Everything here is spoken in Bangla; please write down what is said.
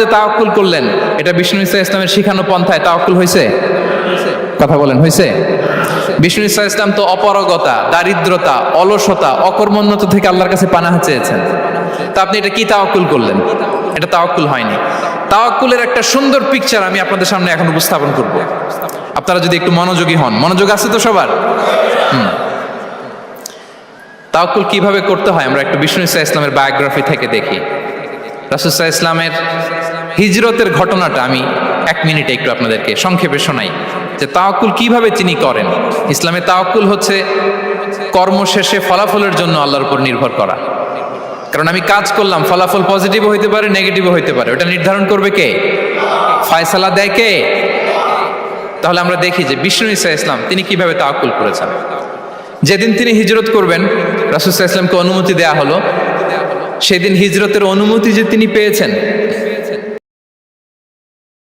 যে তাওয়াক্কুল করলেন, এটা বিষ্ণু ঈসা ইসলামের শিখানো পন্থায় তাওয়াক্কুল হয়েছে? কথা বলেন, হয়েছে? বিষ্ণু ঈসা ইসলাম তো অপারগতা, দারিদ্রতা, অলসতা, অকর্মণ্যতা থেকে আল্লাহর কাছে পানাহ চেয়েছেন। তা আপনি এটা কি তাওয়াক্কুল করলেন? এটা তাওয়াক্কুল হয়নি। তাওয়াক্কুলের একটা সুন্দর পিকচার আমি আপনাদের সামনে এখন উপস্থাপন করব, আপনারা যদি একটু মনোযোগী হন। মনোযোগ আছে তো সবার? তাওয়াক্কুল কিভাবে করতে হয় আমরা একটু বিষ্ণু ঈসা ইসলামের বায়োগ্রাফি থেকে দেখি। রাসূল সাল্লাল্লাহু আলাইহি ইসলামের হিজরতের ঘটনাটা আমি 1 মিনিটে একটু আপনাদেরকে সংক্ষেপে শোনাই, যে তাওয়াক্কুল কিভাবে তিনি করেন। ইসলামে তাওয়াক্কুল হচ্ছে কর্ম শেষে ফলাফলের জন্য আল্লাহর উপর নির্ভর করা। কারণ আমি কাজ করলাম, ফলাফল পজিটিভও হইতে পারে, নেগেটিভও হইতে পারে, ওটা নির্ধারণ করবে কে? ফয়সালা দেয় কে? তাহলে আমরা দেখি যে বিষ্ণু ঈসা ইসলাম তিনি কিভাবে তাওয়াক্কুল করেছেন। যেদিন তিনি হিজরত করবেন, রাসূল সাল্লাল্লাহু আলাইহি ওয়াসাল্লামকে অনুমতি দেয়া হলো, সেদিন হিজরতের অনুমতি যে তিনি পেয়েছেন,